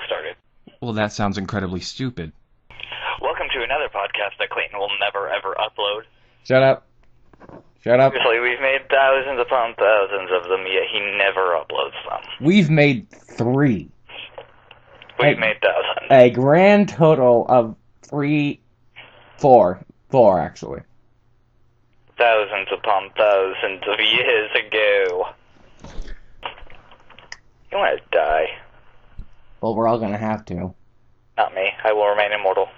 started. Well, that sounds incredibly stupid. Welcome to another podcast that Clayton will never, ever upload. Shut up. Shut up. Seriously, we've made thousands upon thousands of them, yet he never uploads them. We've made 3. We've made thousands. A grand total of 4, actually. Thousands upon thousands of years ago. You want to die? Well, we're all gonna have to. Not me. I will remain immortal.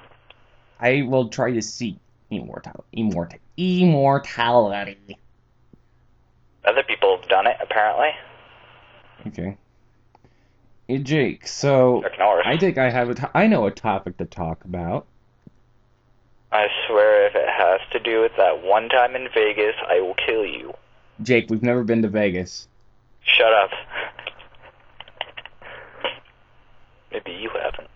I will try to seek immortality. Other people have done it, apparently. Okay. Hey, Jake, so I think I know a topic to talk about. I swear if it has to do with that one time in Vegas, I will kill you. Jake, we've never been to Vegas. Shut up. Maybe you haven't.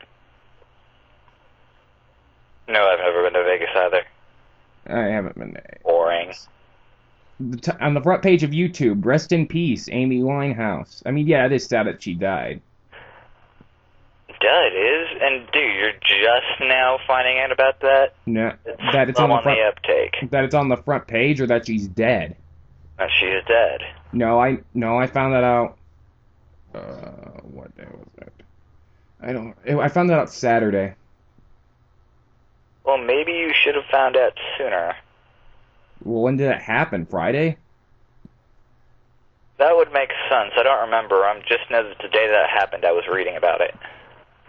No, I've never been to Vegas either. I haven't been to Vegas. Boring. On the front page of YouTube, rest in peace, Amy Winehouse. I mean, yeah, it is sad that she died. Duh, it is. And dude, you're just now finding out about that? No, that it's on the uptake. That it's on the front page, or that she's dead. That she is dead. No, I found that out. What day was it? I found that out Saturday. Well, maybe you should have found out sooner. Well, when did that happen? Friday? That would make sense. I don't remember. I just know that the day that happened, I was reading about it.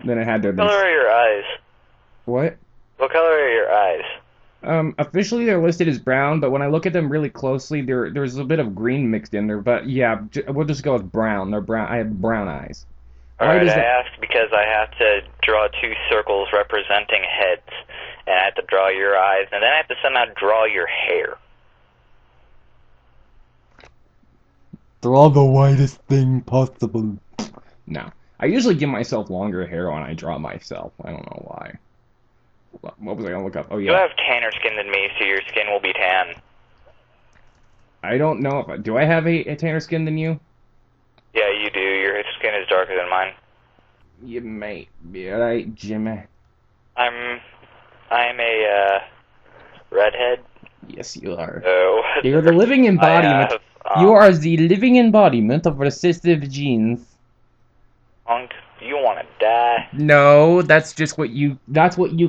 Then it had to have What color are your eyes? What? What color are your eyes? Officially they're listed as brown, but when I look at them really closely, there's a bit of green mixed in there. But yeah, we'll just go with brown. They're brown. I have brown eyes. Alright, I asked because I have to draw 2 circles representing heads, and I have to draw your eyes, and then I have to somehow draw your hair. Draw the whitest thing possible. No. I usually give myself longer hair when I draw myself. I don't know why. What was I going to look up? Oh, yeah. You have tanner skin than me, so your skin will be tan. I don't know if do I have a tanner skin than you? Yeah, you do. Your skin is darker than mine. You may be right, Jimmy. I'm a redhead. Yes, you are. Oh. You're the living embodiment. You are the living embodiment of recessive genes. Punk, you want to die? No, that's just what you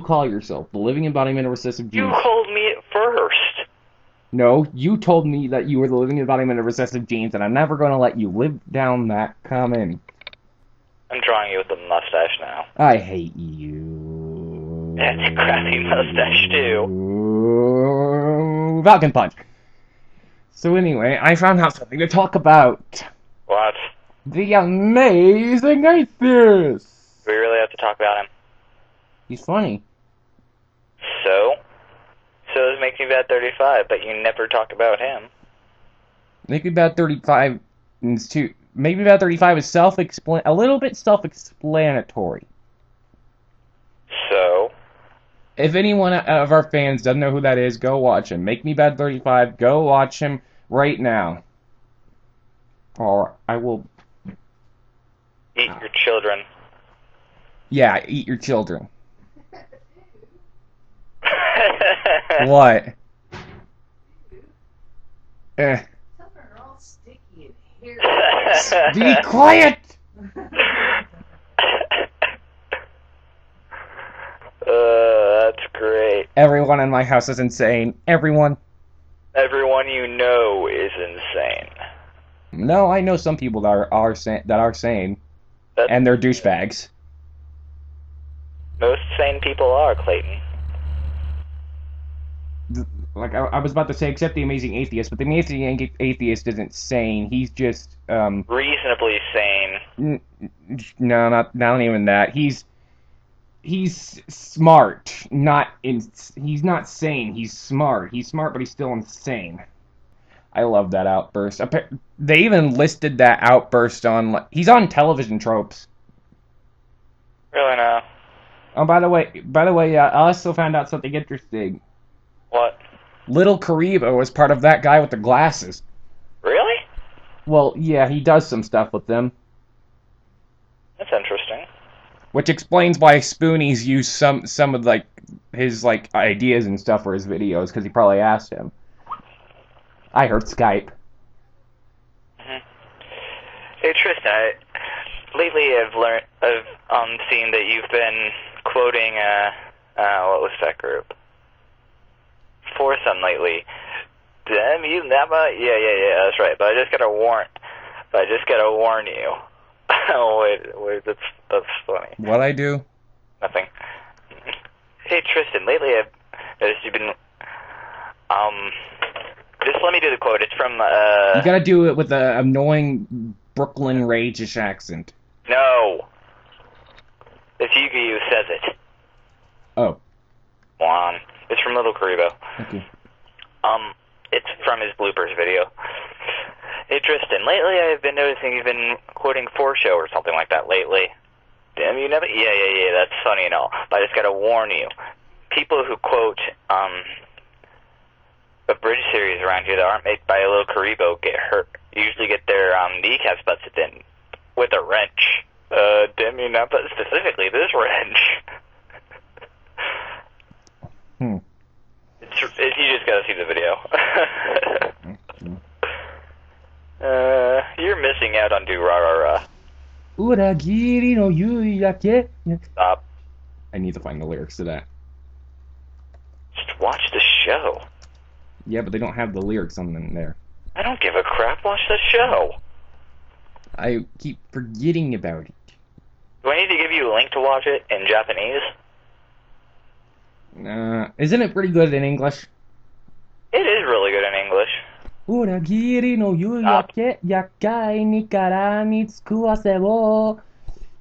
call yourself, the living embodiment of recessive genes. You called me it first. No, you told me that you were the living embodiment of recessive genes, and I'm never going to let you live down that common. I'm drawing you with a mustache now. I hate you. That's a crappy mustache, too. Falcon Punch. So anyway, I found out something to talk about. What? The amazing atheist. We really have to talk about him. He's funny. So this makes me bad 35, but you never talk about him. Maybe Bad 35 is too. Maybe Bad 35 is a little bit self-explanatory. So? If anyone of our fans doesn't know who that is, go watch him. Make Me Bad 35. Go watch him right now. Or I will... Eat your children. Yeah, eat your children. What? All sticky and hairy. Be quiet! That's great. Everyone in my house is insane. Everyone. Everyone you know is insane. No, I know some people that are sane. And they're douchebags. Most sane people are, Clayton. Like, I was about to say, except the amazing atheist, but the amazing atheist isn't sane. He's just, reasonably sane. No, not even that. He's smart. He's not sane. He's smart. He's smart, but he's still insane. I love that outburst. They even listed that outburst on... He's on television tropes. Really now? Oh, by the way, I also found out something interesting. What? Little Karibo was part of that guy with the glasses. Really? Well, yeah, he does some stuff with them. That's interesting. Which explains why Spoonies used some of like his like ideas and stuff for his videos, because he probably asked him. I heard Skype. Hey Tristan, lately I've seen that you've been quoting what was that group? Foursome lately. Damn you never. Yeah, that's right. But I just gotta warn you. Oh wait, that's funny. What I do? Nothing. Hey Tristan, lately I've noticed you've been just let me do the quote. It's from You gotta do it with an annoying Brooklyn rage-ish accent. No. It's Yugi who says it. Oh. Come on. It's from Little Karibo. Okay. It's from his bloopers video. Hey Tristan, lately I've been noticing you've been quoting Show or something like that lately. Damn, you never. Yeah, that's funny and all. But I just gotta warn you. People who quote, a bridge series around here that aren't made by a Little Karibo get hurt. Usually get their, kneecaps busted in with a wrench. Damn, you know, but specifically this wrench. You just gotta see the video. You're missing out on do-ra-ra-ra. Uragiri no yuyake. Stop. I need to find the lyrics to that. Just watch the show. Yeah, but they don't have the lyrics on them there. I don't give a crap. Watch the show. I keep forgetting about it. Do I need to give you a link to watch it in Japanese? Isn't it pretty good in English? It is really good in English. Uragiri no yuyake yakai ni kara ni tsukuwase wo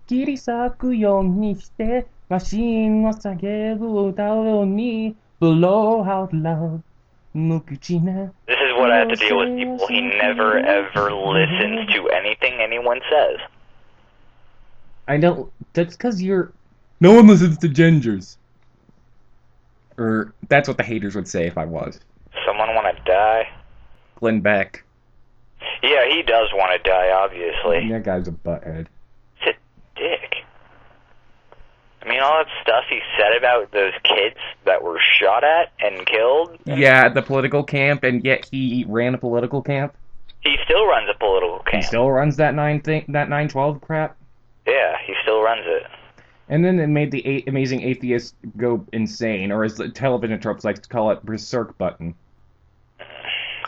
kirisaku you ni shite machine wa sagebu utao ni blow out loud mukuchina. This is what I have to deal with people. He never ever listens to anything anyone says. I don't. That's because you're. No one listens to gingers. Or that's what the haters would say if I was. Someone want to die? Glenn Beck. Yeah, he does want to die, obviously. That guy's a butthead. He's a dick. I mean, all that stuff he said about those kids that were shot at and killed. Yeah, at the political camp, and yet he ran a political camp. He still runs a political camp. He still runs that 912 crap. Yeah, he still runs it. And then it made the amazing atheist go insane, or as the television tropes like to call it, berserk button.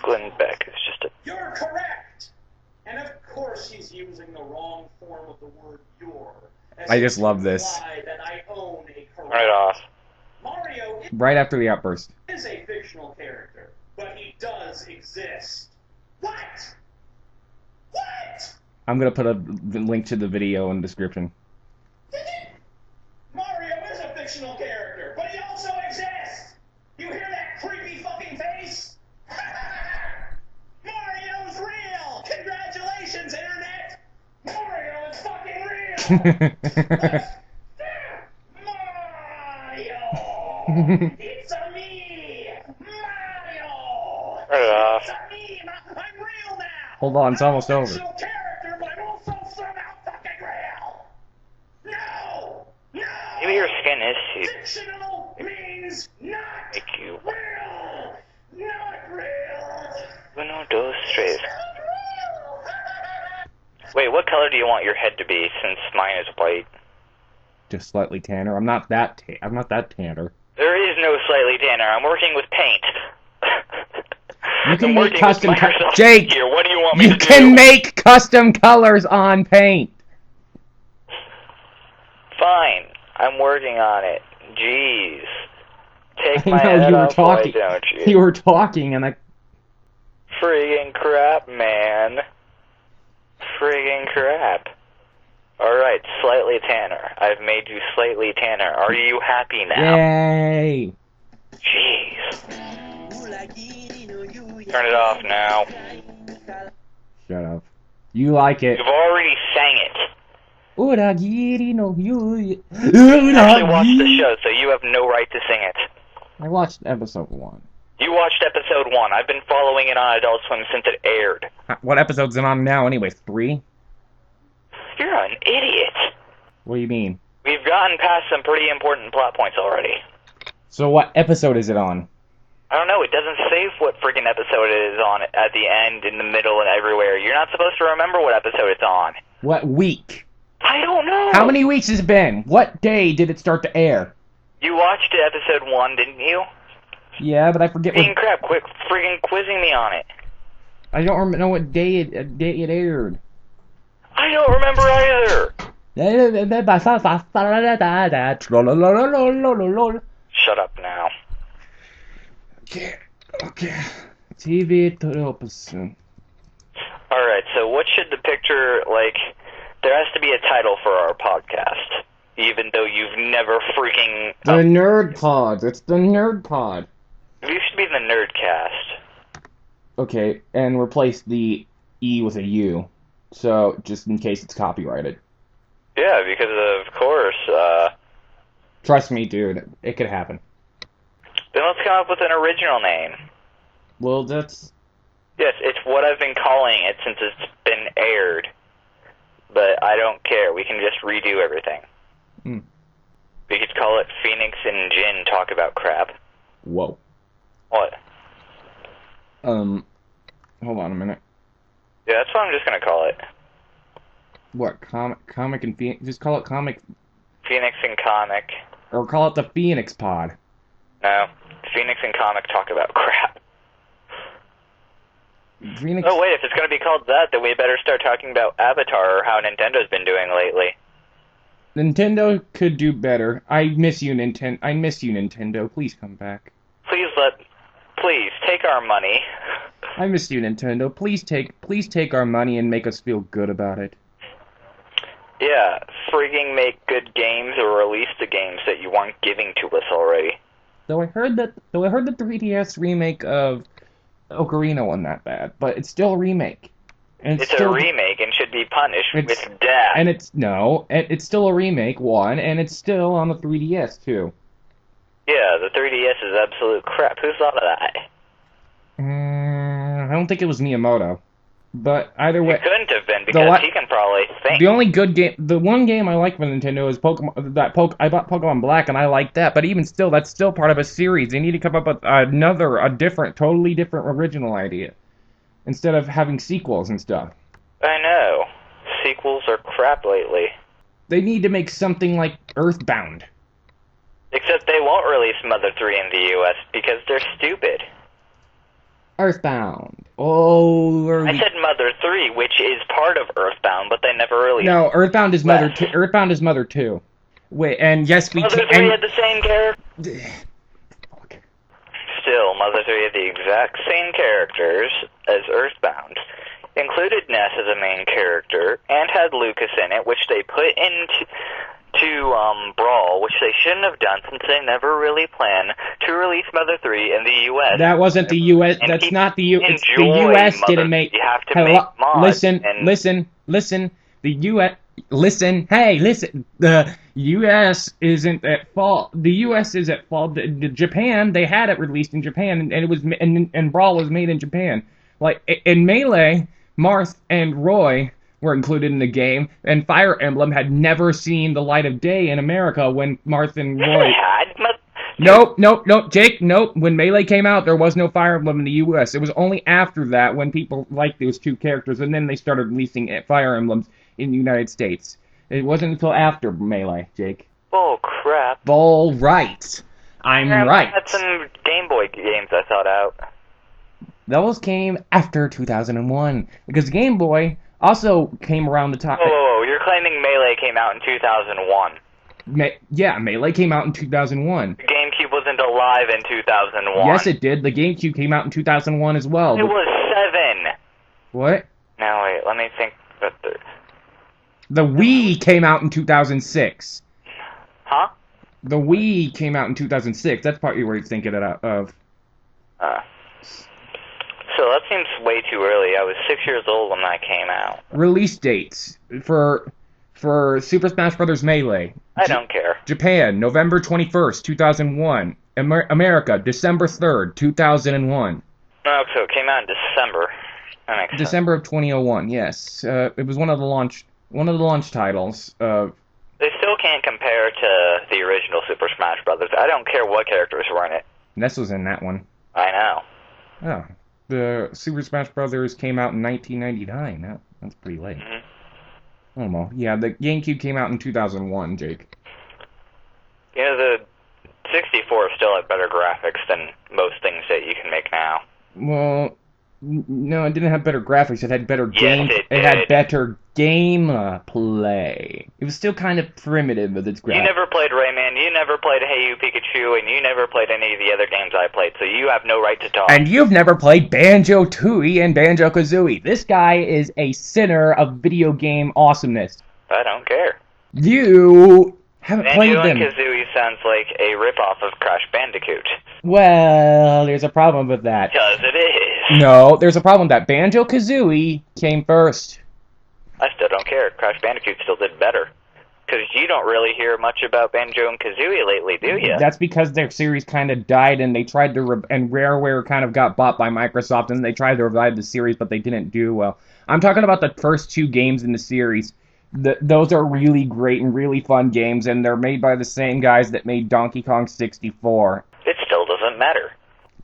Glenn Beck is just a... You're correct! And of course he's using the wrong form of the word your. I just love this. That I own a correct. Right off. Mario Right after the outburst. is a fictional character, but he does exist. What? What? I'm gonna put a link to the video in the description. Mario is a fictional character, but he also exists! You hear that creepy fucking face? Mario's real! Congratulations, Internet! Mario is fucking real! Mario! It's a me! Mario! Right It's a me! I'm real now! Hold on, it's almost I'm a over. fictional character, but I'm also somehow fucking real! No! No! Maybe your skin is too... Fictional means not Make you... real! Not real! Uno, dos, tres. Not real! Wait, what color do you want your head to be, since mine is white? Just slightly tanner. I'm not that tanner. There is no slightly tanner. I'm working with paint. You can I'm make working custom with Microsoft Jake, here. What do you want me you to do? can make custom colors on paint. Fine. I'm working on it. Jeez. Take I my know, head you were off, why talking. don't you? You were talking, and I. Friggin' crap, man. Friggin' crap. Alright, slightly tanner. I've made you slightly tanner. Are you happy now? Yay! Jeez. Turn it off now. Shut up. You like it. You've already sang it. Uragiri no yu. You actually watched the show, so you have no right to sing it. I watched episode 1. You watched episode 1. I've been following it on Adult Swim since it aired. What episode's it on now, anyway? 3? You're an idiot. What do you mean? We've gotten past some pretty important plot points already. So what episode is it on? I don't know, it doesn't say what friggin' episode it is on at the end, in the middle, and everywhere. You're not supposed to remember what episode it's on. What week? I don't know! How many weeks has it been? What day did it start to air? You watched episode 1, didn't you? Yeah, but I forget Being crap, quit friggin' quizzing me on it. I don't know what day it aired. I don't remember either! Shut up now. Okay. TV Tropesen. Alright, so what should the picture, like, there has to be a title for our podcast. Even though you've never freaking... The Nerd Pod. It's the Nerd Pod. You should be the Nerdcast. Okay, and replace the E with a U. So, just in case it's copyrighted. Yeah, because of course, Trust me, dude. It could happen. Then let's come up with an original name. Well, that's... Yes, it's what I've been calling it since it's been aired. But I don't care. We can just redo everything. We could call it Phoenix and Jin Talk About Crap. Whoa. What? Hold on a minute. Yeah, that's what I'm just gonna call it. What? Comic and Phoenix? Just call it Comic... Phoenix and Comic. Or call it the Phoenix Pod. No. Phoenix and Comic Talk About Crap. Phoenix... Oh, wait, if it's gonna be called that, then we better start talking about Avatar or how Nintendo's been doing lately. Nintendo could do better. I miss you, Nintendo. Please come back. Please, take our money. I miss you, Nintendo. Please take our money and make us feel good about it. Yeah, freaking make good games or release the games that you weren't giving to us already. Though I heard the 3DS remake of Ocarina wasn't that bad, but it's still a remake. And it's a remake and should be punished with death. And it's still a remake, one, and it's still on the 3DS too. Yeah, the 3DS is absolute crap. Who thought of that? I don't think it was Miyamoto. But either way... It couldn't have been, because he can probably think. The only good game... The one game I like from Nintendo is Pokemon... I bought Pokemon Black, and I like that. But even still, that's still part of a series. They need to come up with totally different original idea. Instead of having sequels and stuff. I know. Sequels are crap lately. They need to make something like Earthbound. Except they won't release Mother 3 in the US because they're stupid. Earthbound. Oh, I said Mother 3, which is part of Earthbound, but they never released. No, Earthbound is Mother 2. Earthbound is Mother 2. Wait, and yes, we Mother 3 had the same character. Fuck. Still, Mother 3 had the exact same characters as Earthbound. Included Ness as a main character, and had Lucas in it, which they put into Brawl, which they shouldn't have done since they never really planned to release Mother 3 in the U.S. That wasn't the U.S. That's not the U.S. The U.S. didn't make... You have to make mods. Listen. The U.S. Listen. Hey, listen. The U.S. isn't at fault. The U.S. is at fault. Japan, they had it released in Japan, and it was and Brawl was made in Japan. Like, in Melee, Marth and Roy were included in the game, and Fire Emblem had never seen the light of day in America when Marth and Roy... Nope, Jake, nope. When Melee came out, there was no Fire Emblem in the U.S. It was only after that when people liked those two characters, and then they started releasing Fire Emblems in the United States. It wasn't until after Melee, Jake. Oh, crap. Bull right. I'm right. I had some Game Boy games I thought out. Those came after 2001, because Game Boy also came around the time... Whoa, you're claiming Melee came out in 2001. Yeah, Melee came out in 2001. The GameCube wasn't alive in 2001. Yes, it did. The GameCube came out in 2001 as well. It was 7. What? Now, wait, let me think. The Wii came out in 2006. Huh? The Wii came out in 2006. That's probably where you're thinking of. So that seems way too early. I was 6 years old when that came out. Release dates for Super Smash Bros. Melee. I don't care. Japan, November 21st, 2001. America, December 3rd, 2001. Oh, so it came out in December. That makes sense. December of 2001. Yes. It was one of the launch titles. They still can't compare compare to the original Super Smash Brothers. I don't care what characters were in it. Ness was in that one. I know. Oh. The Super Smash Brothers came out in 1999. That's pretty late. Mm-hmm. Oh, well. Yeah, the GameCube came out in 2001, Jake. You know, the 64 still had better graphics than most things that you can make now. Well, no, it didn't have better graphics. It had better game. Yes, it had better gameplay. It was still kind of primitive with its graphics. You never played Rayman, you never played Hey You Pikachu, and you never played any of the other games I played, so you have no right to talk. And you've never played Banjo-Tooie and Banjo-Kazooie. This guy is a sinner of video game awesomeness. I don't care. You haven't played them. Banjo-Kazooie sounds like a ripoff of Crash Bandicoot. Well, there's a problem with that. Because it is. No, there's a problem with that. Banjo-Kazooie came first. I still don't care. Crash Bandicoot still did better. Because you don't really hear much about Banjo and Kazooie lately, do you? That's because their series kind of died, and they tried to... and Rareware kind of got bought by Microsoft, and they tried to revive the series, but they didn't do well. I'm talking about the first 2 games in the series. Those are really great and really fun games, and they're made by the same guys that made Donkey Kong 64. It still doesn't matter.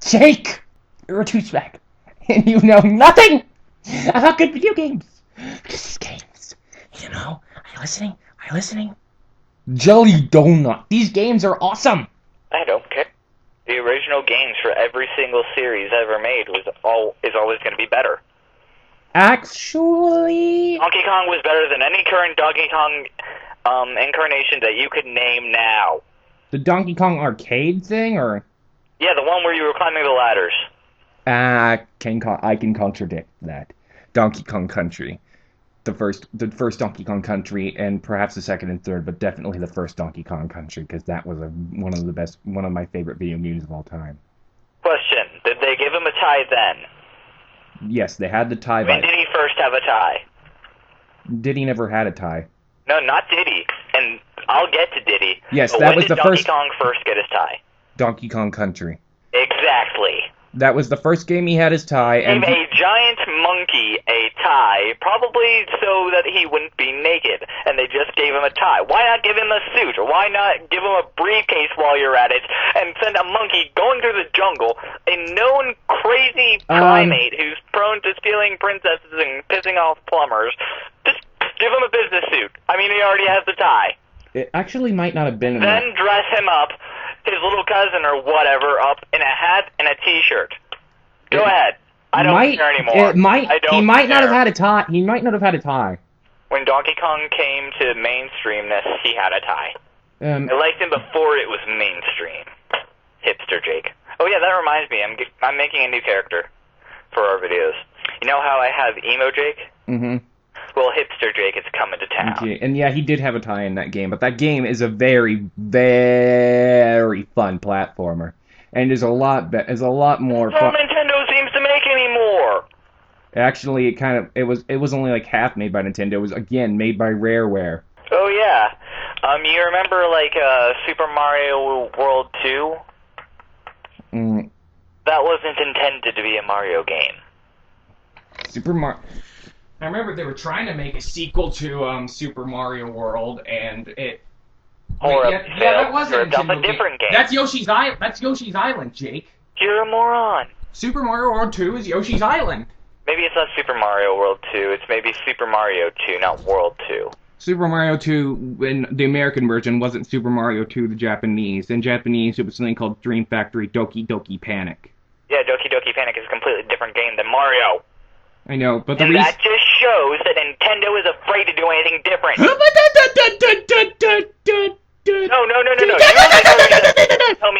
Jake! You're a douchebag, and you know nothing about good video games. This is games. You know? Are you listening? Are you listening? Jelly Donut. These games are awesome. I don't care. The original games for every single series ever made is always going to be better. Actually... Donkey Kong was better than any current Donkey Kong incarnation that you could name now. The Donkey Kong arcade thing, or...? Yeah, the one where you were climbing the ladders. I can contradict that. Donkey Kong Country. The first Donkey Kong Country, and perhaps the second and third, but definitely the first Donkey Kong Country, because that was one of my favorite video games of all time. Question, did they give him a tie then? Yes, they had the tie. When did he first have a tie? Diddy never had a tie. No, not Diddy. And I'll get to Diddy. Yes, but that was the when did first... Donkey Kong first get his tie? Donkey Kong Country. Exactly. That was the first game he had his tie, and gave a giant monkey a tie, probably so that he wouldn't be naked, and they just gave him a tie. Why not give him a suit? Or why not give him a briefcase while you're at it, and send a monkey going through the jungle, a known crazy primate who's prone to stealing princesses and pissing off plumbers? Just give him a business suit. I mean, he already has the tie. It actually might not have been in Then dress him up, his little cousin or whatever, up in a hat and a t-shirt. Go ahead. I don't care anymore. He might not have had a tie. He might not have had a tie. When Donkey Kong came to mainstreamness, he had a tie. I liked him before it was mainstream. Hipster Jake. Oh yeah, that reminds me. I'm making a new character for our videos. You know how I have Emo Jake? Mm-hmm. Well, Hipster Jake is coming to town. Okay. And yeah, he did have a tie in that game, but that game is a very, very fun platformer, and is a lot more fun. Nintendo seems to make anymore. Actually, it was only like half made by Nintendo. It was again made by Rareware. Oh yeah. You remember like Super Mario World 2? That wasn't intended to be a Mario game. I remember they were trying to make a sequel to Super Mario World, and it. That wasn't a different game. That's Yoshi's Island. That's Yoshi's Island, Jake. You're a moron. Super Mario World 2 is Yoshi's Island. Maybe it's not Super Mario World 2. It's maybe Super Mario 2, not World 2. Super Mario 2, in the American version, wasn't Super Mario 2 the Japanese. In Japanese, it was something called Dream Factory Doki Doki Panic. Yeah, Doki Doki Panic is a completely different game than Mario. I know, but and that just shows that Nintendo is afraid to do anything different. No.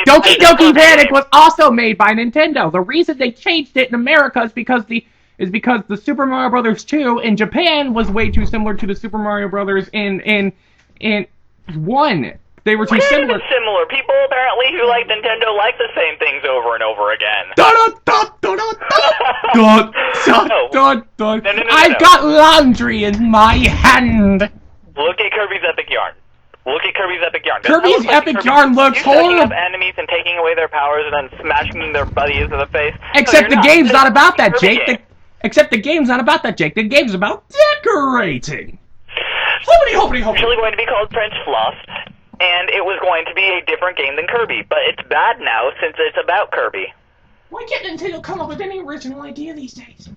Doki Doki Panic was also made by Nintendo. The reason they changed it in America is because the Super Mario Brothers 2 in Japan was way too similar to the Super Mario Brothers in 1. They were too similar. People apparently who like Nintendo like the same things over and over again. I've got laundry in my hand. Look at Kirby's Epic Yarn. Kirby's Epic Yarn looks horrible. Up enemies and taking away their powers and then smashing their buddies in the face. Except the game's not about that, Jake. Except the game's not about that, Jake. The game's about decorating. It's actually going to be called French Fluff. and it was going to be a different game than Kirby, but it's bad now since it's about Kirby. Why can't Nintendo come up with any original idea these days?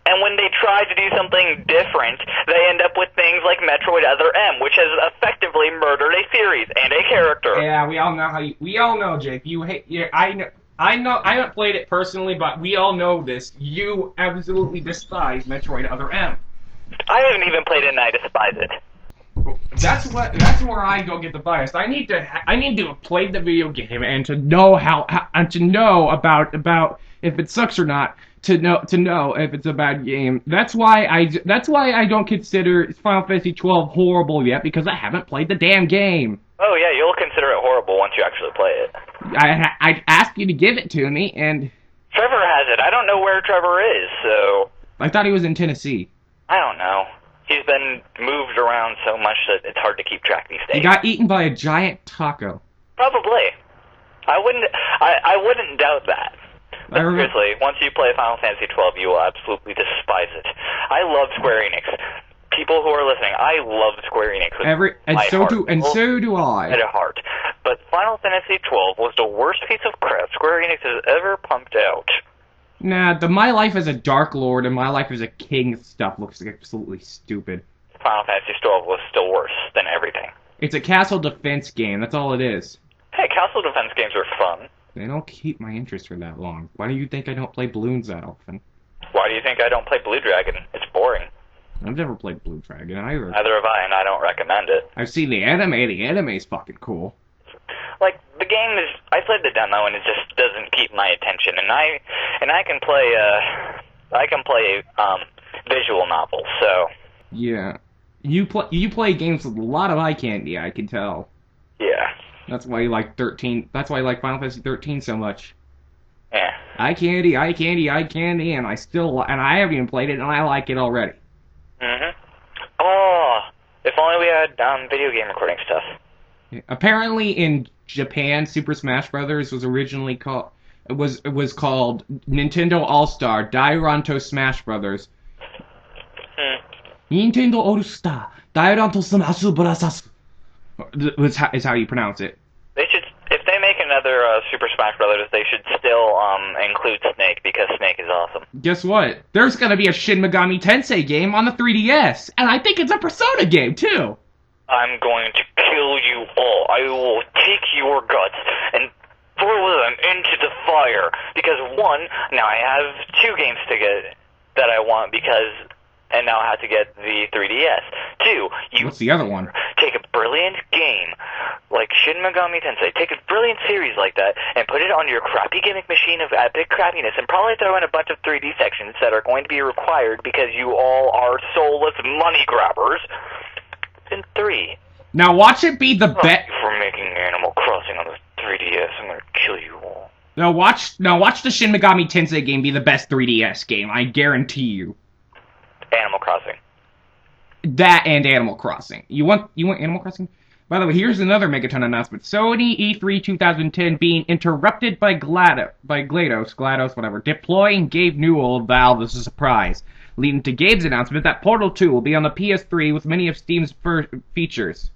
And when they try to do something different, they end up with things like Metroid Other M, which has effectively murdered a series and a character. Yeah, we all know how we all know, Jake. You hate. Yeah, I know. I haven't played it personally, but we all know this. You absolutely despise Metroid Other M. I haven't even played it, and I despise it. That's where I go get the bias. I need to have played the video game and to know and to know about if it sucks or not. To know if it's a bad game. That's why I don't consider Final Fantasy XII horrible yet, because I haven't played the damn game. Oh yeah, you'll consider it horrible once you actually play it. I asked you to give it to me, and Trevor has it. I don't know where Trevor is, so I thought he was in Tennessee. I don't know. He's been moved around so much that it's hard to keep track these days. He got eaten by a giant taco. Probably. I wouldn't doubt that. But seriously, once you play Final Fantasy XII, you will absolutely despise it. I love Square Enix. People who are listening, I love Square Enix. So do I. At heart. But Final Fantasy XII was the worst piece of crap Square Enix has ever pumped out. Nah, the My Life as a Dark Lord and My Life as a King stuff looks absolutely stupid. Final Fantasy XII was still worse than everything. It's a castle defense game, that's all it is. Hey, castle defense games are fun. They don't keep my interest for that long. Why do you think I don't play Bloons that often? Why do you think I don't play Blue Dragon? It's boring. I've never played Blue Dragon either. Neither have I, and I don't recommend it. I've seen the anime. The anime's fucking cool. Like, the game is... I played the demo, and it just doesn't keep my attention. And I can play visual novels, so... Yeah. You play games with a lot of eye candy, I can tell. Yeah. That's why you like 13. That's why you like Final Fantasy 13 so much. Yeah. Eye candy, and I haven't even played it, and I like it already. Oh, if only we had video game recording stuff. Yeah. Apparently, in Japan, Super Smash Brothers was originally called called Nintendo All Star Dairanto Smash Brothers. Nintendo All Star Dairanto Smash Brothers. Is how you pronounce it. They should, if they make another Super Smash Brothers, they should still include Snake, because Snake is awesome. Guess what? There's gonna be a Shin Megami Tensei game on the 3DS, and I think it's a Persona game too. I'm going to kill you all. I will take your guts and throw them into the fire. Because one, now I have 2 games to get that I want and now I have to get the 3DS. 2, what's the other one? Take a brilliant game like Shin Megami Tensei, take a brilliant series like that, and put it on your crappy gimmick machine of epic crappiness, and probably throw in a bunch of 3D sections that are going to be required because you all are soulless money grabbers. And 3. Now watch it be the best. For making Animal Crossing on the 3DS, I'm gonna kill you all. Now watch the Shin Megami Tensei game be the best 3DS game. I guarantee you. Animal Crossing. That and Animal Crossing. You want Animal Crossing? By the way, here's another Megaton announcement. Sony E3 2010 being interrupted by GLaDOS, whatever, deploying Gabe Newell of Valve as a surprise, leading to Gabe's announcement that Portal 2 will be on the PS3 with many of Steam's features.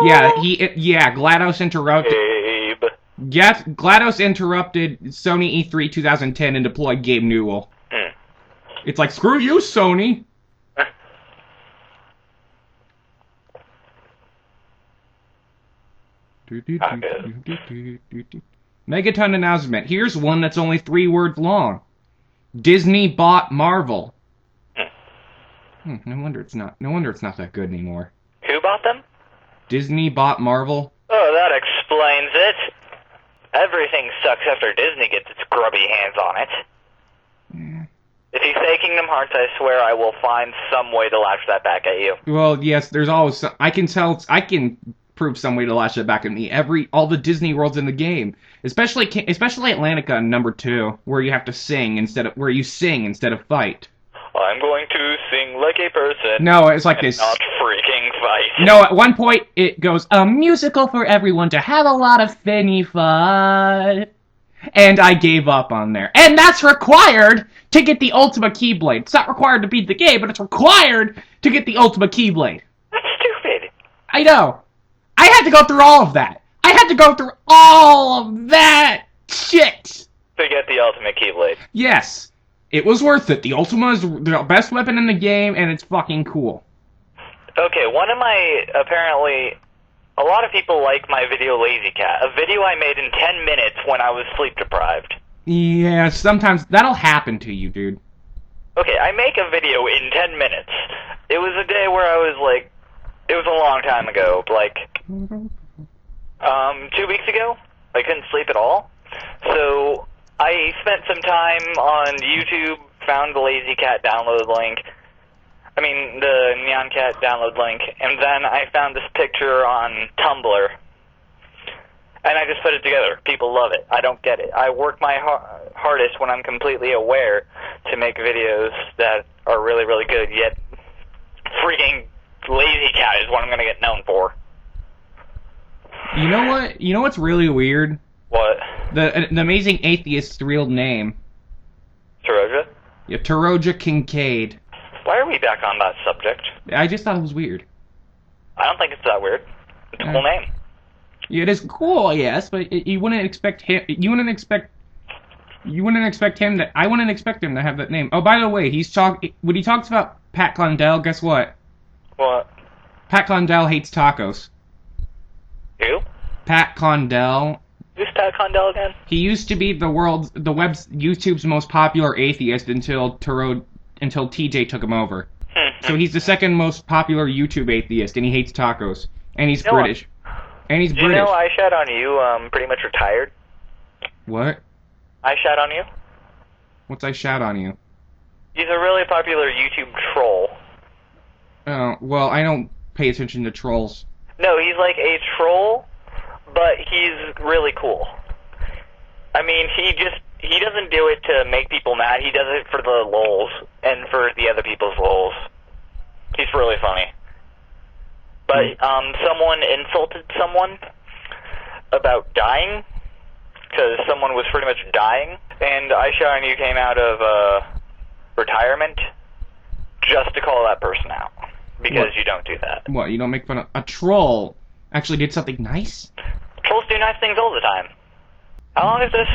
GLaDOS interrupted. Gabe. Yes, GLaDOS interrupted Sony E3 2010 and deployed Gabe Newell. It's like, screw you, Sony! Megaton announcement. Here's one that's only 3 words long. Disney bought Marvel. No wonder it's not that good anymore. Who bought them? Disney bought Marvel. Oh, that explains it. Everything sucks after Disney gets its grubby hands on it. Yeah. If you say Kingdom Hearts, I swear I will find some way to lash that back at you. Well, yes, there's always I can prove some way to lash it back at me. All the Disney worlds in the game, especially Atlantica number 2, where you have to sing instead of fight. I'm going to sing like a person. No, it's like this. Not freaking fight. No, at one point it goes, a musical for everyone to have a lot of funny fun. And I gave up on there. And that's required to get the Ultima Keyblade. It's not required to beat the game, but it's required to get the Ultima Keyblade. That's stupid. I know. I had to go through all of that. I had to go through all of that shit. To get the ultimate Keyblade. Yes. It was worth it. The Ultima is the best weapon in the game, and it's fucking cool. Okay, apparently, a lot of people like my video Lazy Cat, a video I made in 10 minutes when I was sleep deprived. Yeah, sometimes that'll happen to you, dude. Okay, I make a video in 10 minutes. It was a day where I was like, it was a long time ago, like, 2 weeks ago. I couldn't sleep at all. So, I spent some time on YouTube, found the Lazy Cat download link. The Neon Cat download link, and then I found this picture on Tumblr. And I just put it together. People love it. I don't get it. I work my hardest when I'm completely aware to make videos that are really, really good, yet freaking Lazy Cat is what I'm going to get known for. You know what? You know what's really weird? What? The Amazing Atheist's real name. Taroja? Yeah, Taroja Kincaid. Why are we back on that subject? I just thought it was weird. I don't think it's that weird. It's a cool name. Yeah, it is cool, yes, but you wouldn't expect him. You wouldn't expect him to. I wouldn't expect him to have that name. Oh, by the way, when he talks about Pat Condell, guess what? What? Pat Condell hates tacos. Who? Pat Condell. Who's Pat Condell again? He used to be YouTube's most popular atheist until TJ took him over. So he's the second most popular YouTube atheist, and he hates tacos, and he's British. And he's British. You know I Shat on You pretty much retired? What? I Shat on You? What's I Shat on You? He's a really popular YouTube troll. Oh, well, I don't pay attention to trolls. No, he's like a troll, but he's really cool. He doesn't do it to make people mad. He does it for the lols and for the other people's lols. He's really funny. But someone insulted someone about dying, because someone was pretty much dying, and I Shat on You came out of retirement just to call that person out, because you don't do that. What, you don't make fun of a troll? Actually did something nice? Trolls do nice things all the time. How long has this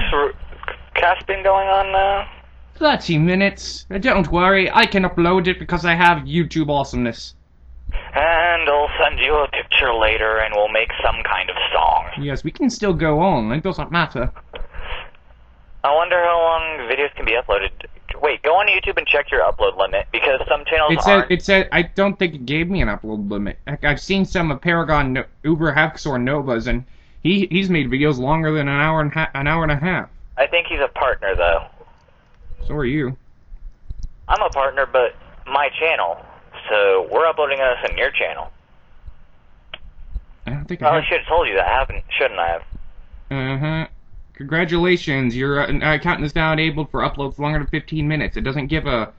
cast been going on now? 30 minutes. Don't worry, I can upload it because I have YouTube awesomeness. And I'll send you a picture later and we'll make some kind of song. Yes, we can still go on. It doesn't matter. I wonder how long videos can be uploaded. Wait, go on YouTube and check your upload limit, because some channels It said, I don't think it gave me an upload limit. I've seen some of Paragon Uber Haxor Novas, and he's made videos longer than an hour and a half. I think he's a partner, though. So are you. I'm a partner, but my channel. So we're uploading this on your channel. I don't think I should have told you that, shouldn't I have? Uh-huh. Congratulations, your account is now enabled for uploads longer than 15 minutes. It doesn't give a...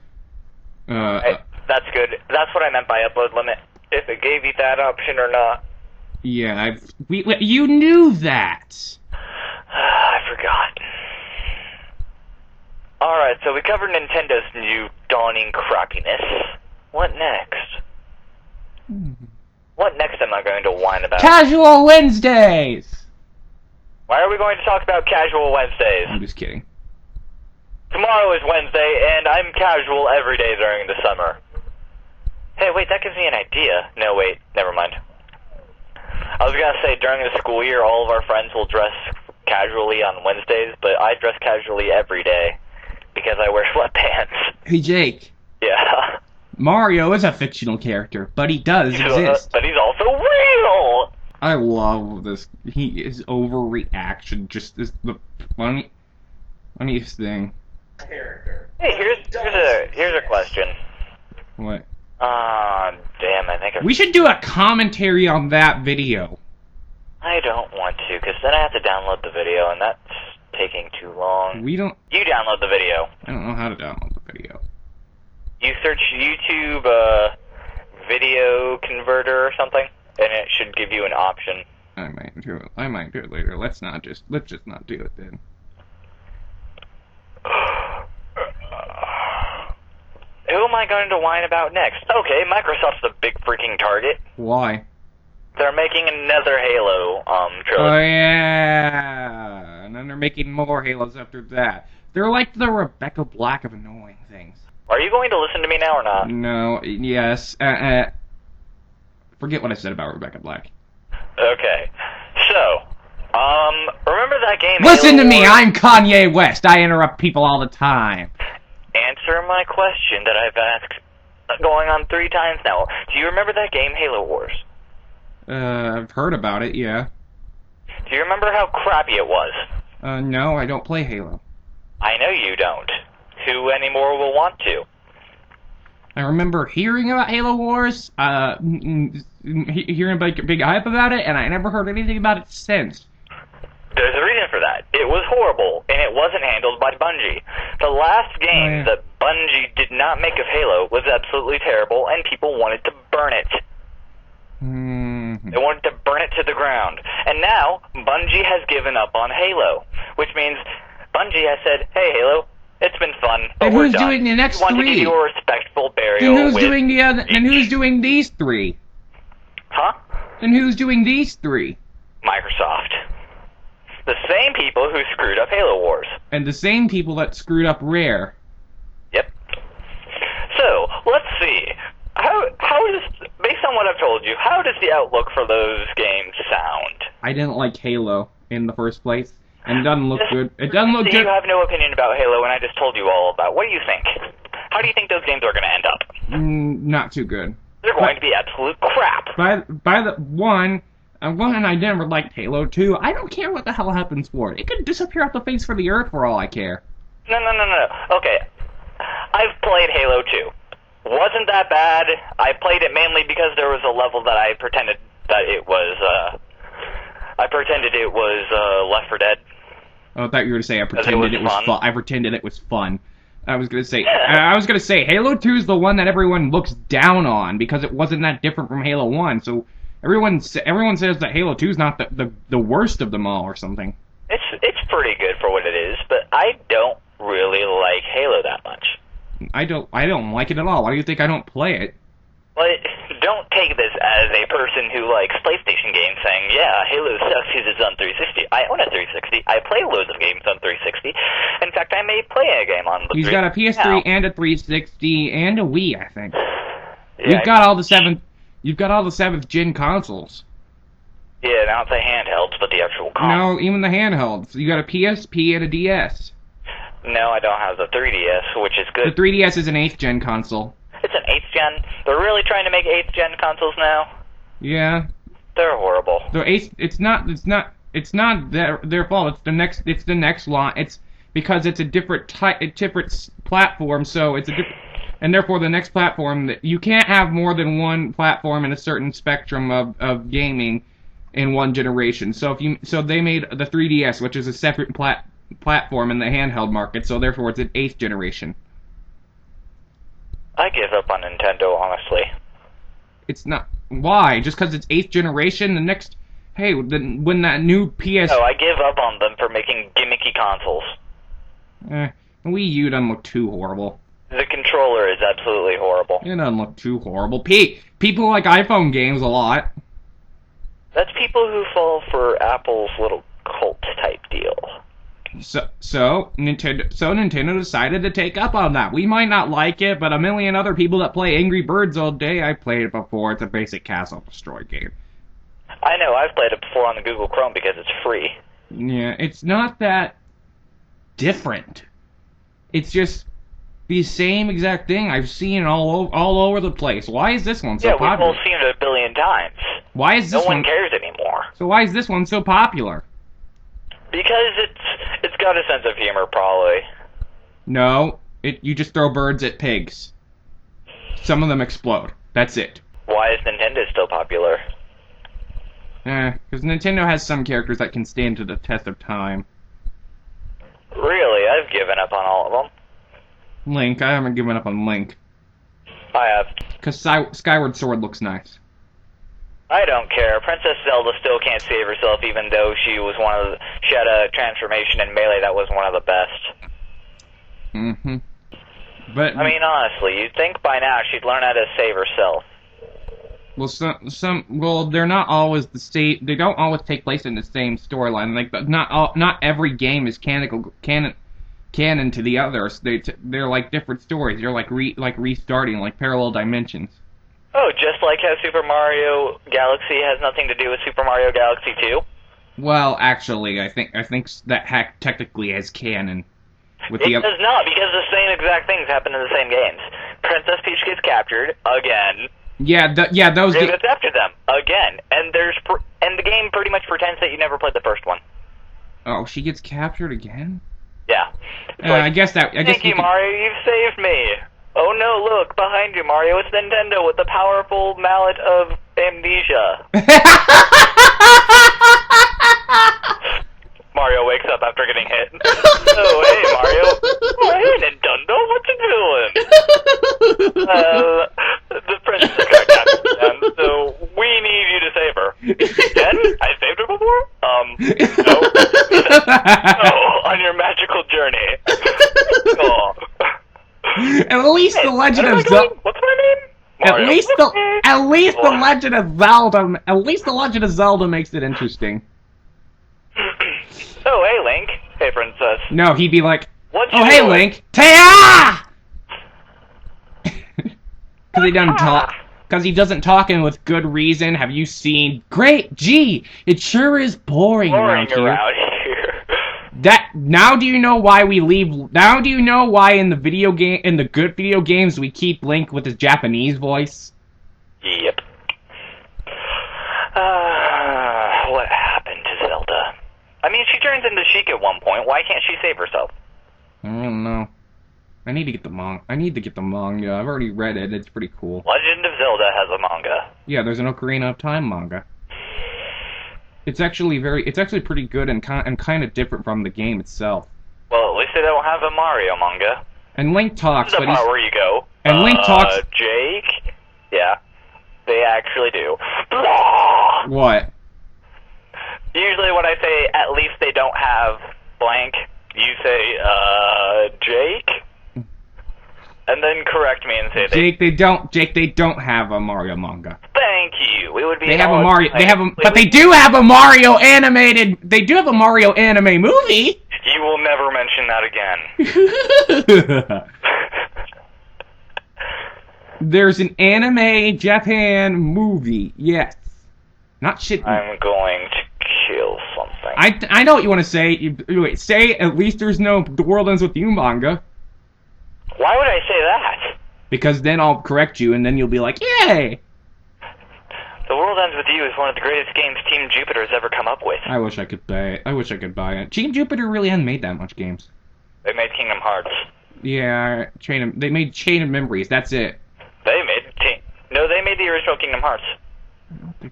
That's good. That's what I meant by upload limit. If it gave you that option or not. Yeah, you knew that! I forgot. Alright, so we covered Nintendo's new dawning crappiness. What next? What next am I going to whine about? Casual Wednesdays! Why are we going to talk about Casual Wednesdays? I'm just kidding. Tomorrow is Wednesday, and I'm casual every day during the summer. Hey, wait, that gives me an idea. No, wait, never mind. I was gonna say, during the school year, all of our friends will dress casually on Wednesdays, but I dress casually every day, because I wear sweatpants. Hey, Jake. Yeah. Mario is a fictional character, but he does exist. But he's also real! I love this. His overreaction just is the funniest thing. Character. Hey, here's a question. What? Damn, I think we should do a commentary on that video. I don't want to, because then I have to download the video, and that's taking too long. We don't... You download the video. I don't know how to download the video. You search YouTube, video converter or something, and it should give you an option. I might do it later. Let's just not do it then. Who am I going to whine about next? Okay, Microsoft's the big freaking target. Why? They're making another Halo trilogy. Oh yeah, and then they're making more Halos after that. They're like the Rebecca Black of annoying things. Are you going to listen to me now or not? No, yes. Forget what I said about Rebecca Black. Okay. So, remember that game? Listen Halo to me, Wars? I'm Kanye West. I interrupt people all the time. Answer my question that I've asked going on 3 times now. Do you remember that game, Halo Wars? I've heard about it, yeah. Do you remember how crappy it was? No, I don't play Halo. I know you don't. Who anymore will want to? I remember hearing about Halo Wars, hearing big hype about it, and I never heard anything about it since. There's a reason for that. It was horrible, and it wasn't handled by Bungie. The last game that Bungie did not make of Halo was absolutely terrible, and people wanted to burn it. They wanted to burn it to the ground. And now, Bungie has given up on Halo, which means Bungie has said, hey, Halo, it's been fun, but And we're who's done. doing the next We want to give 3? you a respectful burial Then who's with... doing the other? Then who's doing these 3? Huh? Then who's doing these 3? Microsoft. The same people who screwed up Halo Wars. And the same people that screwed up Rare. Yep. So, let's see. How does, based on what I've told you, how does the outlook for those games sound? I didn't like Halo in the first place, and it doesn't look good. It doesn't look good. You have no opinion about Halo, and I just told you all about. What do you think? How do you think those games are going to end up? Not too good. They're going to be absolute crap. By the one, I never liked Halo 2. I don't care what the hell happens for it. It could disappear off the face of the earth for all I care. No. Okay. I've played Halo 2. Wasn't that bad. I played it mainly because there was a level that I pretended that it was, Left 4 Dead. Oh, I thought you were going to say I pretended it was fun. I pretended it was fun. I was going to say, Halo 2 is the one that everyone looks down on because it wasn't that different from Halo 1. So everyone says that Halo 2 is not the worst of them all or something. It's pretty good for what it is, but I don't really like Halo that much. I don't like it at all. Why do you think I don't play it? Well, don't take this as a person who likes PlayStation games saying, yeah, Halo sucks because it's on 360. I own a 360. I play loads of games on 360. In fact, I may play a game on the 360. He's got a PS3 and a 360 and a Wii, I think. Yeah, You've got all the seventh gen consoles. Yeah, not the handhelds, but the actual console. No, even the handhelds. You got a PSP and a DS. No, I don't have the 3DS, which is good. The 3DS is an 8th gen console. It's an 8th gen. They're really trying to make 8th gen consoles now. Yeah. They're horrible. It's not their fault. It's the next line. It's because it's a different platform, so it's a different, and therefore the next platform that you can't have more than one platform in a certain spectrum of gaming in one generation. So they made the 3DS, which is a separate platform in the handheld market, so therefore it's an 8th generation. I give up on Nintendo, honestly. It's not. Why? Just because it's 8th generation? When that new PS... No, I give up on them for making gimmicky consoles. Wii U doesn't look too horrible. The controller is absolutely horrible. It doesn't look too horrible. People like iPhone games a lot. That's people who fall for Apple's little cult type deal. So Nintendo decided to take up on that. We might not like it, but a million other people that play Angry Birds all day, I've played it before. It's a basic castle destroy game. I know, I've played it before on the Google Chrome because it's free. Yeah, it's not that different. It's just the same exact thing I've seen all over the place. Why is this one so popular? Yeah, we've all seen it a billion times. Why is this No one cares anymore. So why is this one so popular? Because it's got a sense of humor, probably. No, you just throw birds at pigs. Some of them explode. That's it. Why is Nintendo still popular? Because Nintendo has some characters that can stand to the test of time. Really? I've given up on all of them. Link, I haven't given up on Link. I have. Because Skyward Sword looks nice. I don't care. Princess Zelda still can't save herself, even though she had a transformation in Melee that was one of the best. Mm-hmm. But I mean, honestly, you'd think by now she'd learn how to save herself. Well, well, they're not always the same. They don't always take place in the same storyline. Like, not every game is canon to the others. They're like different stories. They're like restarting, like parallel dimensions. Oh, just like how Super Mario Galaxy has nothing to do with Super Mario Galaxy 2? Well, actually, I think that hack technically is canon. With it does not, because the same exact things happen in the same games. Princess Peach gets captured again. Yeah, those Mario gets after them again, and the game pretty much pretends that you never played the first one. Oh, she gets captured again? Yeah. I guess Thank you, Mario. You've saved me. Oh no, look behind you, Mario. It's Nintendo with the powerful mallet of Amnesia. Mario wakes up after getting hit. Oh, hey, Mario. Oh, hey, Nintendo. What you doing? The princess got captured again, so we need you to save her. Again? I saved her before? No. Oh, on your magical journey. Oh. At least the Legend of Zelda. What's my name? Mario. At least the Legend of Zelda. At least the Legend of Zelda makes it interesting. Oh, hey, Link. Hey, Princess. No, he'd be like, oh, hey, Link. Taya! Because he doesn't talk, and with good reason. Have you seen? Great, gee, it sure is boring around here. Now do you know why we leave? Now do you know why in the good video games we keep Link with his Japanese voice? Yep. What happened to Zelda? I mean, she turns into Sheik at one point. Why can't she save herself? I don't know. I need to get the manga. I've already read it. It's pretty cool. Legend of Zelda has a manga. Yeah, there's an Ocarina of Time manga. It's actually pretty good and kind of different from the game itself. Well, at least they don't have a Mario manga. And Link talks, this is the part where you go. And Link talks. Jake. Yeah, they actually do. What? Usually when I say at least they don't have blank, you say Jake, and then correct me and say Jake, they don't have a Mario manga. Thank you. It would be. They have a Mario. But they do have a Mario animated. They do have a Mario anime movie. You will never mention that again. There's an anime Japan movie. Yes. Not shit. I'm going to kill something. I know what you want to say. Wait, say at least there's no The World Ends With You manga. Why would I say that? Because then I'll correct you, and then you'll be like, yay! The World Ends With You is one of the greatest games Team Jupiter has ever come up with. I wish I could buy it. Team Jupiter really hasn't made that much games. They made Kingdom Hearts. Yeah, they made Chain of Memories. That's it. They made the original Kingdom Hearts.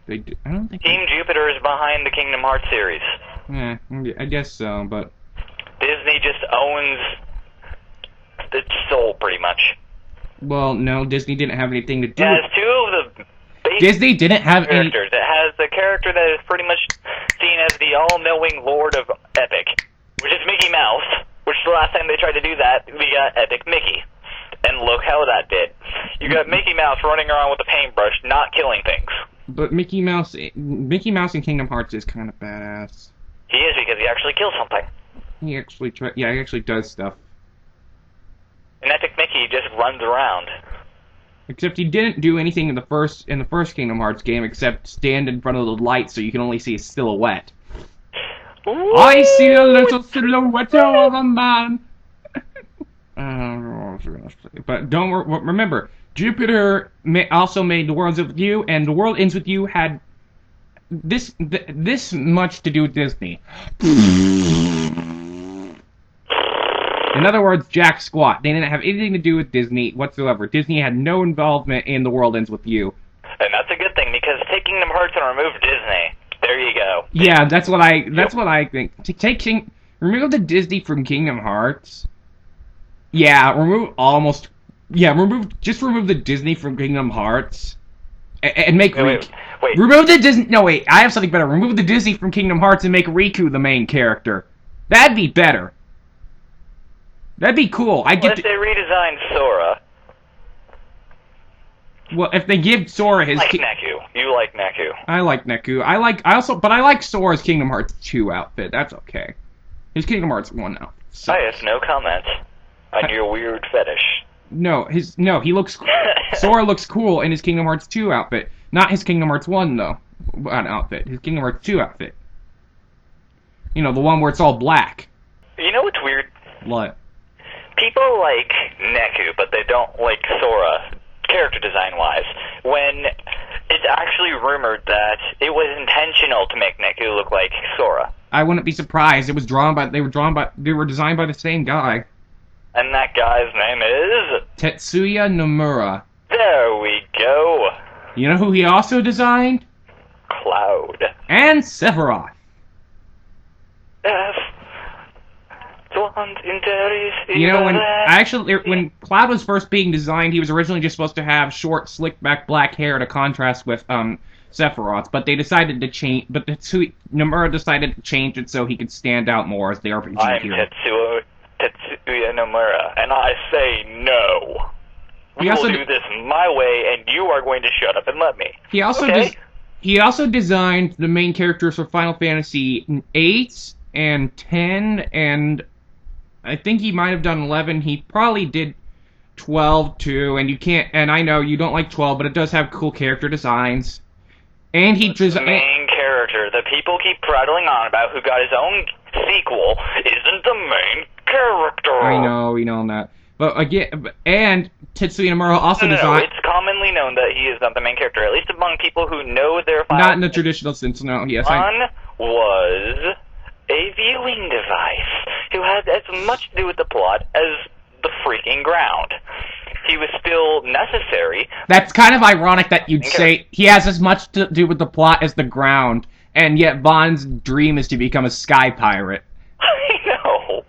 I don't think Team Jupiter is behind the Kingdom Hearts series. Yeah, I guess so, but Disney just owns its soul, pretty much. Well, no, Disney didn't have anything to do. It has two of the basic Disney didn't have characters. It has the character that is pretty much seen as the all-knowing Lord of Epic, which is Mickey Mouse. Which the last time they tried to do that, we got Epic Mickey. And look how that did. You got Mickey Mouse running around with a paintbrush, not killing things. But Mickey Mouse in Kingdom Hearts is kind of badass. He is, because he actually kills something. He actually does stuff. And Epic Mickey just runs around. Except he didn't do anything in the first Kingdom Hearts game except stand in front of the light so you can only see a silhouette. Ooh. I see a little silhouette of a man. But remember, Jupiter also made The World Ends With You, and The World Ends With You had this much to do with Disney. In other words, jack squat. They didn't have anything to do with Disney whatsoever. Disney had no involvement in The World Ends With You. And that's a good thing, because take Kingdom Hearts and remove Disney. There you go. Yeah, that's what I think. Remove the Disney from Kingdom Hearts. Yeah, remove the Disney from Kingdom Hearts. And make wait. Remove the Disney. No, wait. I have something better. Remove the Disney from Kingdom Hearts and make Riku the main character. That'd be better. That'd be cool. What if they redesigned Sora? Well, if they give Sora his... Like Neku. you like Neku? I like Neku. But I like Sora's Kingdom Hearts 2 outfit. That's okay. His Kingdom Hearts 1 outfit sucks. I have no comment on your weird fetish. He looks, Sora looks cool in his Kingdom Hearts 2 outfit. Not his Kingdom Hearts 1, though, outfit. His Kingdom Hearts 2 outfit. You know, the one where it's all black. You know what's weird? What? People like Neku, but they don't like Sora, character design-wise, when it's actually rumored that it was intentional to make Neku look like Sora. I wouldn't be surprised. They were designed by the same guy. And that guy's name is... Tetsuya Nomura. There we go. You know who he also designed? Cloud. And Sephiroth. You know, when Cloud was first being designed, he was originally just supposed to have short, slicked back black hair to contrast with Sephiroth, but they decided to change. But Nomura decided to change it so he could stand out more as the RPG hero. Tetsuya Nomura, and I say no. We will do this my way, and you are going to shut up and let me. He also designed the main characters for Final Fantasy 8 and 10, and I think he might have done 11. He probably did 12 too, and I know you don't like 12, but it does have cool character designs. And he the main character that people keep prattling on about, who got his own sequel, isn't the main character. I know, we know that. But again, and Tetsuya Nomura also designed... it's commonly known that he is not the main character, at least among people who know their Final Not in the traditional sense, no. Yes, One was a viewing device who had as much to do with the plot as the freaking ground. He was still necessary. That's kind of ironic that you'd say he has as much to do with the plot as the ground, and yet Vaughn's dream is to become a sky pirate. I know.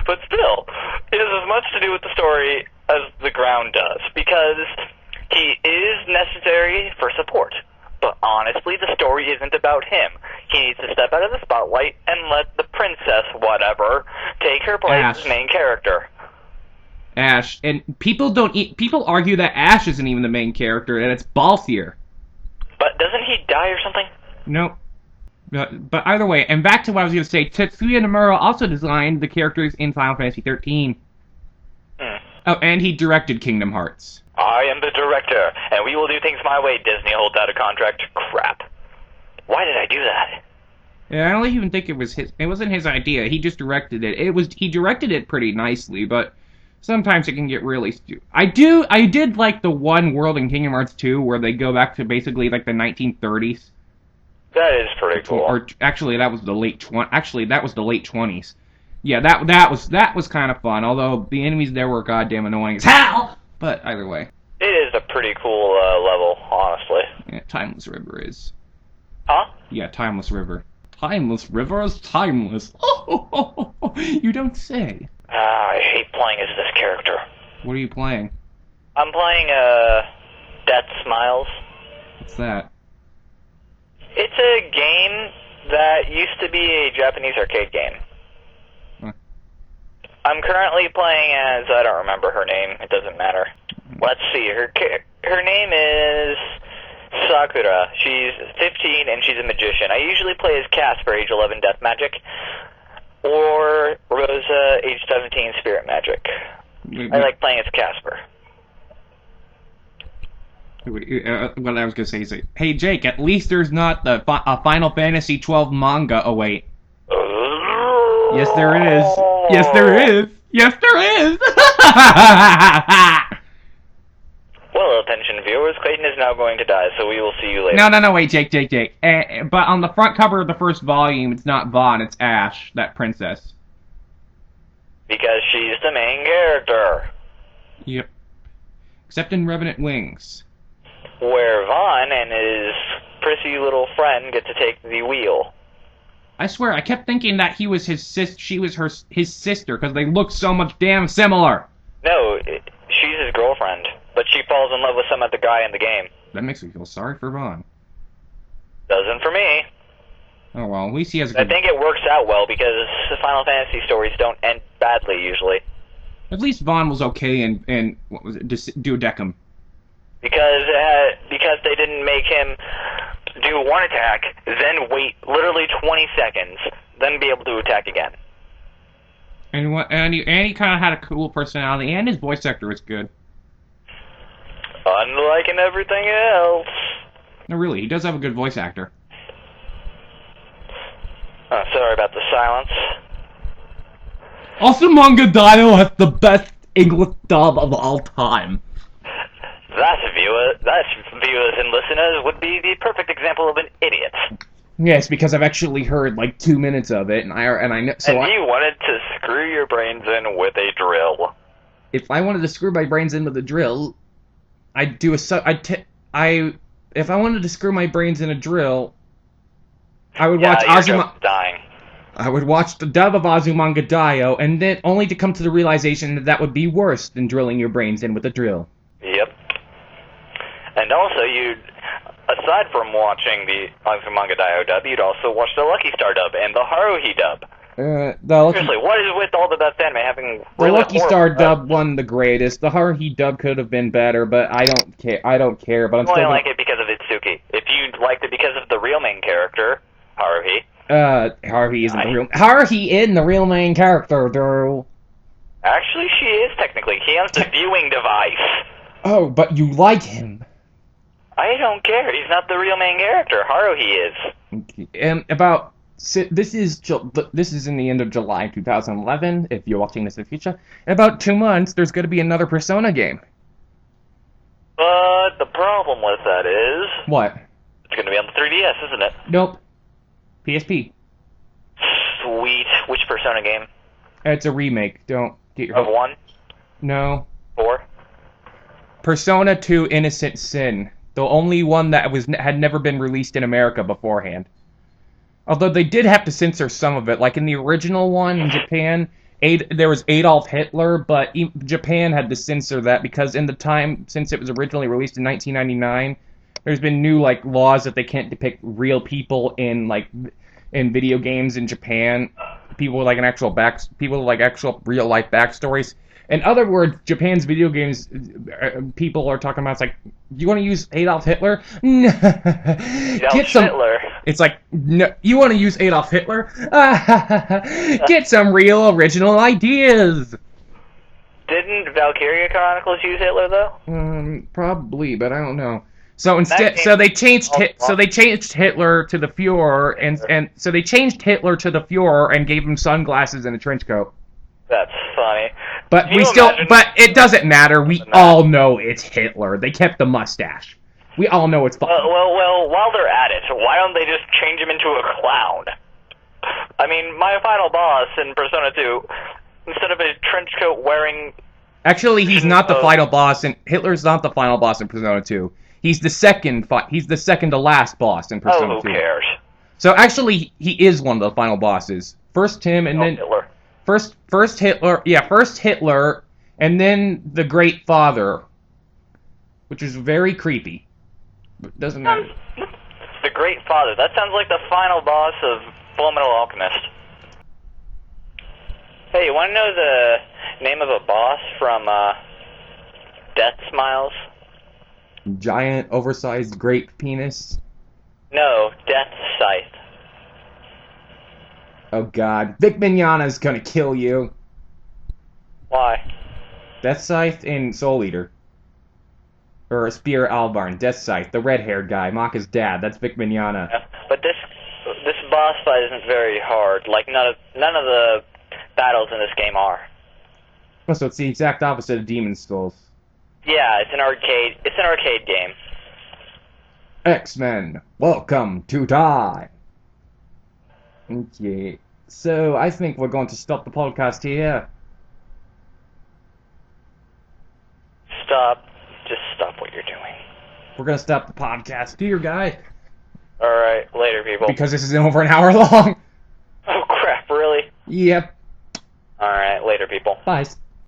But still, it has as much to do with the story as the ground does, because he is necessary for support. But honestly, the story isn't about him. He needs to step out of the spotlight and let the princess, whatever, take her place as main character. Ash. And people argue that Ash isn't even the main character, and it's Balthier. But doesn't he die or something? Nope. But either way, and back to what I was going to say, Tetsuya Nomura also designed the characters in Final Fantasy 13. Oh, and he directed Kingdom Hearts. I am the director, and we will do things my way. Disney holds out a contract. Crap. Why did I do that? Yeah, I don't even think it was his. It wasn't his idea. He just directed it. He directed it pretty nicely, but sometimes it can get really stupid. I did like the one world in Kingdom Hearts 2 where they go back to basically like the 1930s. That is pretty cool. Or actually, that was the late 20s. Yeah, that was kind of fun. Although the enemies there were goddamn annoying as hell. But either way, it is a pretty cool level, honestly. Yeah, Timeless River is. Huh? Yeah, Timeless River. Timeless River is timeless. You don't say. I hate playing as this character. What are you playing? I'm playing Death Smiles. What's that? It's a game that used to be a Japanese arcade game. Huh. I'm currently playing as, I don't remember her name, it doesn't matter. Let's see, her name is Sakura. She's 15 and she's a magician. I usually play as Casper, age 11, Death Magic, or Rosa, age 17, Spirit Magic. I like playing as Casper. What I was going to say is, hey Jake, at least there's not a Final Fantasy 12 manga. Oh wait. Yes there is. Yes there is. Yes there is. Well, attention viewers, Clayton is now going to die, so we will see you later. No, wait, Jake. But on the front cover of the first volume, it's not Vaughn, it's Ash, that princess. Because she's the main character. Yep. Except in Revenant Wings. Where Vaughn and his prissy little friend get to take the wheel. I swear, I kept thinking that she was his sister, because they look so much damn similar. No, she's his girlfriend, but she falls in love with some other guy in the game. That makes me feel sorry for Vaughn. Doesn't for me. Oh well, at least he has a good... I think it works out well, because the Final Fantasy stories don't end badly, usually. At least Vaughn was okay in what was it, Duodecum. because they didn't make him do one attack, then wait literally 20 seconds, then be able to attack again. And he kind of had a cool personality, and his voice actor was good. Unlike in everything else. No, really, he does have a good voice actor. Oh, sorry about the silence. Dio has the best English dub of all time. That viewers and listeners would be the perfect example of an idiot. Yes, because I've actually heard like 2 minutes of it, and I know. So and you wanted to screw your brains in with a drill. If I wanted to screw my brains in with a drill, I'd do if I wanted to screw my brains in a drill, I would watch dying. I would watch the dub of Dio, and then only to come to the realization that would be worse than drilling your brains in with a drill. Yep. And also, aside from watching the Dio dub, you'd also watch the Lucky Star dub and the Haruhi dub. Seriously, what is with all the best anime having the really Lucky Star dub won the greatest. The Haruhi dub could have been better, but I don't care. But I'm still like it because of Itsuki. If you liked it because of the real main character, Haruhi. Haruhi isn't the real. Haruhi isn't the real main character, though. Actually, she is technically. He has the viewing device. Oh, but you like him. I don't care. He's not the real main character. Haruhi is. Okay. This is in the end of July 2011. If you're watching this in the future, in about 2 months, there's going to be another Persona game. But the problem with that is what? It's going to be on the 3DS, isn't it? Nope. PSP. Sweet. Which Persona game? It's a remake. Don't get your of 1? No. 4? Persona 2 Innocent Sin. The only one that had never been released in America beforehand. Although they did have to censor some of it. Like in the original one in Japan, there was Adolf Hitler, but Japan had to censor that because in the time since it was originally released in 1999, there's been new laws that they can't depict real people in video games in Japan. People with actual real life backstories. In other words, Japan's video games, people are talking about, you want to use Adolf Hitler? Hitler. It's no, you want to use Adolf Hitler? Get some real original ideas. Didn't Valkyria Chronicles use Hitler, though? Probably, but I don't know. So instead, they changed Hitler to the Fuhrer, and so they changed Hitler to the Fuhrer and gave him sunglasses and a trench coat. That's funny. But it doesn't matter. We all know it's Hitler. They kept the mustache. We all know it's fucking. Well, while they're at it, why don't they just change him into a clown? I mean, my final boss in Persona 2, instead of a trench coat wearing. Actually, he's not the final boss, and Hitler's not the final boss in Persona 2. He's the second. He's the second to last boss in Persona 2. Who cares? So actually, he is one of the final bosses. First him, and then Hitler. First Hitler. Yeah, first Hitler, and then the Great Father, which is very creepy. But doesn't matter. The Great Father. That sounds like the final boss of Fullmetal Alchemist. Hey, you want to know the name of a boss from Death Smiles? Giant, oversized, grape penis? No, Death Scythe. Oh god. Vic Mignogna's gonna kill you. Why? Death Scythe and Soul Eater. Or Spear Albarn. Death Scythe, the red-haired guy, Maka's dad. That's Vic Mignogna. Yeah, but this boss fight isn't very hard. None of the battles in this game are. Oh, so it's the exact opposite of Demon Souls. Yeah, it's an arcade game. X-Men, welcome to die. Okay, so I think we're going to stop the podcast here. Just stop what you're doing. We're going to stop the podcast here, guys. Alright, later, people. Because this is over an hour long. Oh, crap, really? Yep. Alright, later, people. Bye.